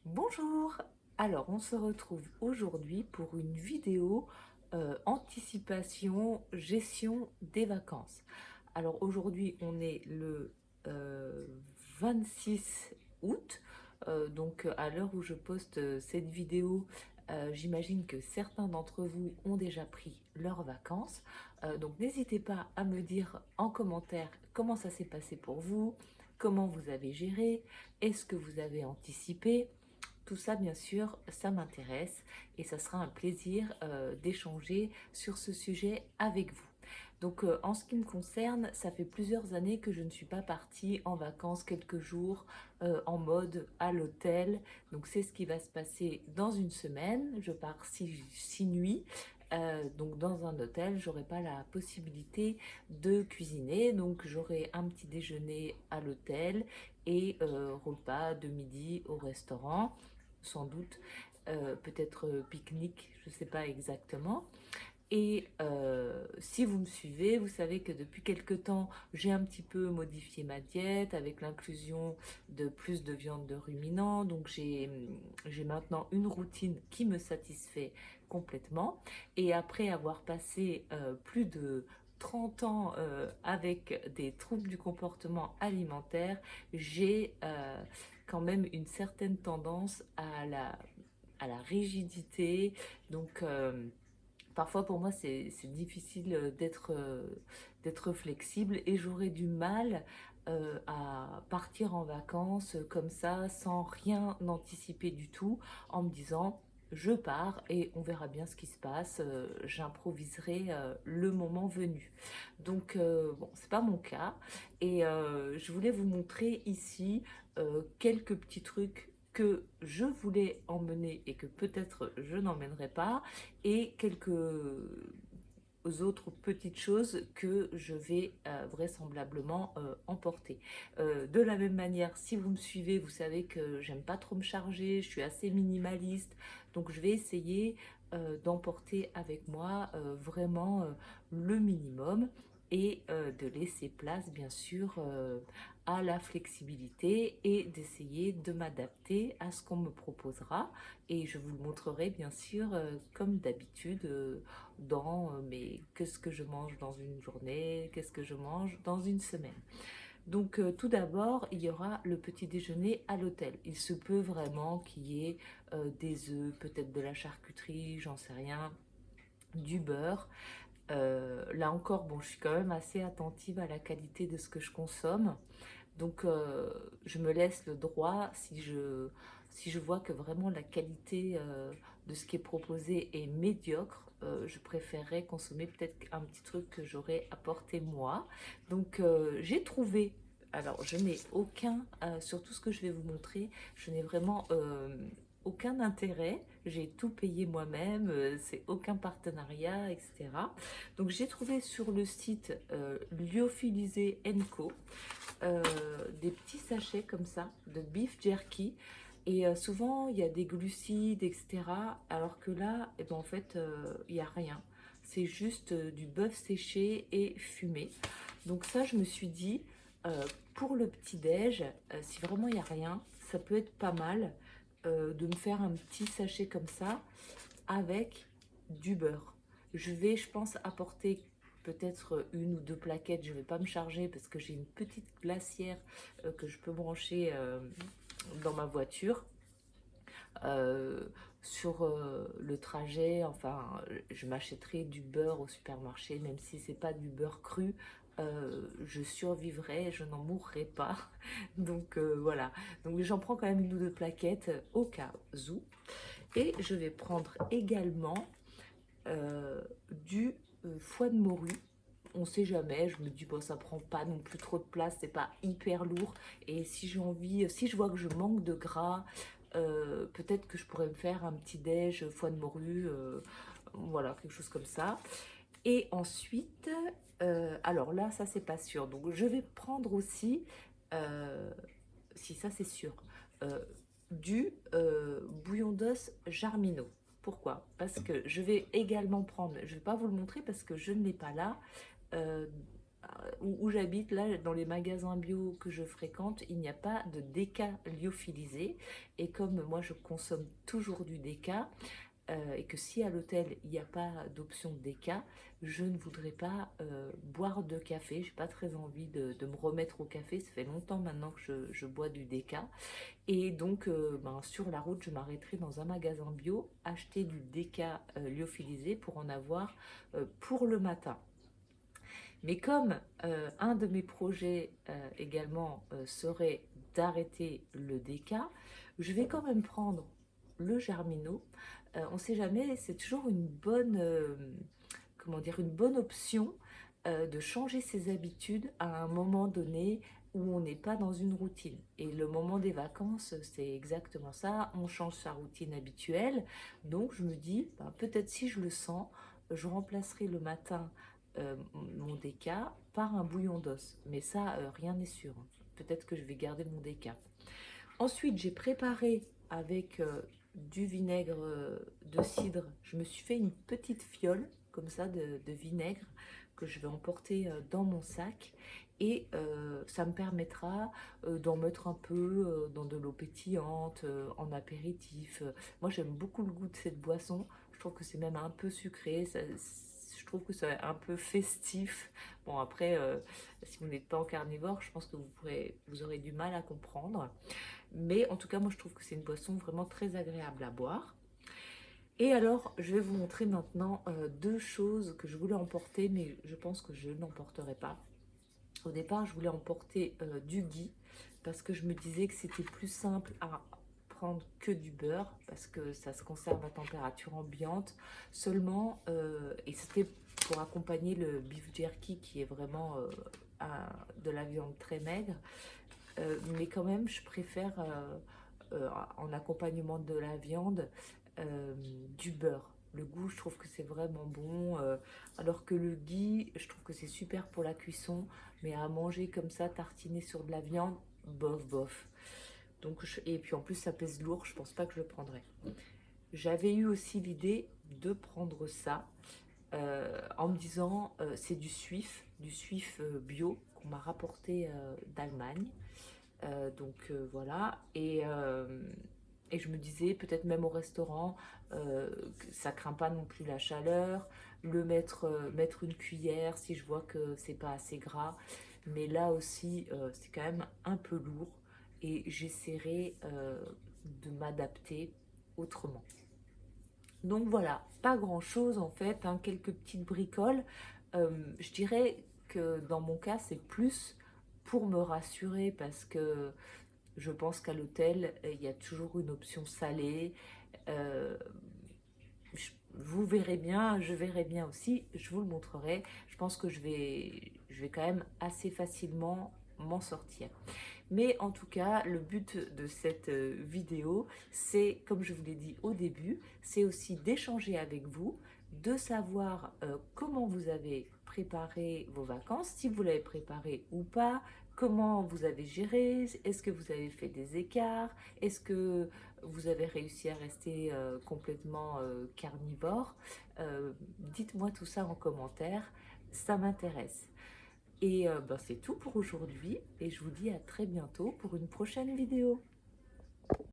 Bonjour! Alors, on se retrouve aujourd'hui pour une vidéo anticipation, gestion des vacances. Alors aujourd'hui, on est le euh, 26 août, donc à l'heure où je poste cette vidéo, j'imagine que certains d'entre vous ont déjà pris leurs vacances. Donc n'hésitez pas à me dire en commentaire comment ça s'est passé pour vous, comment vous avez géré, est-ce que vous avez anticipé. Tout ça, bien sûr, ça m'intéresse et ça sera un plaisir d'échanger sur ce sujet avec vous. Donc, en ce qui me concerne, ça fait plusieurs années que je ne suis pas partie en vacances quelques jours en mode à l'hôtel. Donc, c'est ce qui va se passer dans une semaine. Je pars 6 nuits. Donc dans un hôtel, j'aurai pas la possibilité de cuisiner, donc j'aurai un petit déjeuner à l'hôtel et repas de midi au restaurant sans doute, peut-être pique-nique, je ne sais pas exactement. Et si vous me suivez, vous savez que depuis quelque temps, j'ai un petit peu modifié ma diète avec l'inclusion de plus de viande de ruminants. Donc j'ai maintenant une routine qui me satisfait complètement. Et après avoir passé plus de 30 ans avec des troubles du comportement alimentaire, j'ai quand même une certaine tendance à la rigidité. Donc, parfois pour moi c'est difficile d'être flexible et j'aurais du mal à partir en vacances comme ça sans rien anticiper du tout en me disant je pars et on verra bien ce qui se passe, j'improviserai le moment venu. Donc bon, c'est pas mon cas et je voulais vous montrer ici quelques petits trucs que je voulais emmener et que peut-être je n'emmènerai pas et quelques autres petites choses que je vais vraisemblablement emporter. De la même manière, si vous me suivez, vous savez que j'aime pas trop me charger, je suis assez minimaliste, donc je vais essayer d'emporter avec moi vraiment le minimum et de laisser place bien sûr à la flexibilité et d'essayer de m'adapter à ce qu'on me proposera et je vous le montrerai bien sûr comme d'habitude dans mes qu'est-ce que je mange dans une journée, qu'est-ce que je mange dans une semaine. Donc tout d'abord, il y aura le petit déjeuner à l'hôtel. Il se peut vraiment qu'il y ait des œufs, peut-être de la charcuterie, j'en sais rien, du beurre. Là encore, bon, je suis quand même assez attentive à la qualité de ce que je consomme. Donc, je me laisse le droit, si je vois que vraiment la qualité de ce qui est proposé est médiocre, je préférerais consommer peut-être un petit truc que j'aurais apporté moi. Donc, j'ai trouvé, alors je n'ai aucun, sur tout ce que je vais vous montrer, je n'ai vraiment aucun intérêt. J'ai tout payé moi-même, c'est aucun partenariat, etc. Donc, j'ai trouvé sur le site Lyophilisé Co euh, des petits sachets comme ça de beef jerky. Et souvent, il y a des glucides, etc. Alors que là, eh ben, en fait, il n'y a rien. C'est juste du bœuf séché et fumé. Donc ça, je me suis dit, pour le petit-déj, si vraiment il n'y a rien, ça peut être pas mal de me faire un petit sachet comme ça avec du beurre. Je vais, je pense, apporter peut-être une ou deux plaquettes. Je ne vais pas me charger parce que j'ai une petite glacière que je peux brancher dans ma voiture. Euh, sur le trajet, enfin, je m'achèterai du beurre au supermarché, même si c'est pas du beurre cru. Je survivrai, je n'en mourrai pas. Donc voilà. Donc j'en prends quand même une ou deux plaquettes au cas où. Et je vais prendre également du foie de morue. On sait jamais, je me dis bon ça prend pas non plus trop de place, c'est pas hyper lourd et si j'ai envie, si je vois que je manque de gras, peut-être que je pourrais me faire un petit déj foie de morue, voilà quelque chose comme ça. Et ensuite, alors là ça c'est pas sûr, donc je vais prendre aussi, euh, si ça c'est sûr, euh, du bouillon d'os Jarmino. Pourquoi? Parce que je vais également prendre, je ne vais pas vous le montrer parce que je ne l'ai pas là, euh, où j'habite, là, dans les magasins bio que je fréquente, il n'y a pas de déca lyophilisé. Et comme moi, je consomme toujours du déca, et que si à l'hôtel il n'y a pas d'option déca, je ne voudrais pas boire de café. J'ai pas très envie de me remettre au café. Ça fait longtemps maintenant que je bois du déca. Et donc, sur la route, je m'arrêterai dans un magasin bio, acheter du déca lyophilisé pour en avoir pour le matin. Mais comme un de mes projets également serait d'arrêter le déca, je vais quand même prendre le Germino. On ne sait jamais, c'est toujours une bonne, comment dire, une bonne option de changer ses habitudes à un moment donné où on n'est pas dans une routine. Et le moment des vacances, c'est exactement ça, on change sa routine habituelle. Donc je me dis, peut-être si je le sens, je remplacerai le matin mon déca par un bouillon d'os. Mais ça, rien n'est sûr. Peut-être que je vais garder mon déca. Ensuite, j'ai préparé avec du vinaigre de cidre. Je me suis fait une petite fiole comme ça de vinaigre que je vais emporter dans mon sac. Et ça me permettra d'en mettre un peu dans de l'eau pétillante, en apéritif. Moi, j'aime beaucoup le goût de cette boisson. Je trouve que c'est même un peu sucré. Je trouve que c'est un peu festif. Bon, après, si vous n'êtes pas en carnivore, je pense que vous aurez du mal à comprendre. Mais en tout cas, moi, je trouve que c'est une boisson vraiment très agréable à boire. Et alors, je vais vous montrer maintenant deux choses que je voulais emporter, mais je pense que je n'emporterai pas. Au départ, je voulais emporter du ghee parce que je me disais que c'était plus simple à prendre que du beurre parce que ça se conserve à température ambiante seulement. Et c'était pour accompagner le beef jerky qui est vraiment de la viande très maigre. Mais quand même, je préfère en accompagnement de la viande du beurre. Le goût, je trouve que c'est vraiment bon. Alors que le ghee, je trouve que c'est super pour la cuisson. Mais à manger comme ça, tartiner sur de la viande, bof, bof. Donc, et puis en plus, ça pèse lourd. Je pense pas que je le prendrais. J'avais eu aussi l'idée de prendre ça en me disant c'est du suif bio qu'on m'a rapporté d'Allemagne. Voilà. Et je me disais, peut-être même au restaurant, que ça craint pas non plus la chaleur, mettre une cuillère si je vois que c'est pas assez gras. Mais là aussi, c'est quand même un peu lourd et j'essaierai de m'adapter autrement. Donc voilà, pas grand-chose en fait, hein, quelques petites bricoles. Je dirais que dans mon cas, c'est plus pour me rassurer parce que je pense qu'à l'hôtel, il y a toujours une option salée. Euh, Vous verrez bien, je verrai bien aussi, je vous le montrerai. Je pense que je vais quand même assez facilement m'en sortir. Mais en tout cas, le but de cette vidéo, c'est, comme je vous l'ai dit au début, c'est aussi d'échanger avec vous, de savoir comment vous avez préparé vos vacances, si vous l'avez préparé ou pas, comment vous avez géré, est-ce que vous avez fait des écarts, est-ce que vous avez réussi à rester complètement carnivore. Dites-moi tout ça en commentaire, ça m'intéresse. Et c'est tout pour aujourd'hui et je vous dis à très bientôt pour une prochaine vidéo.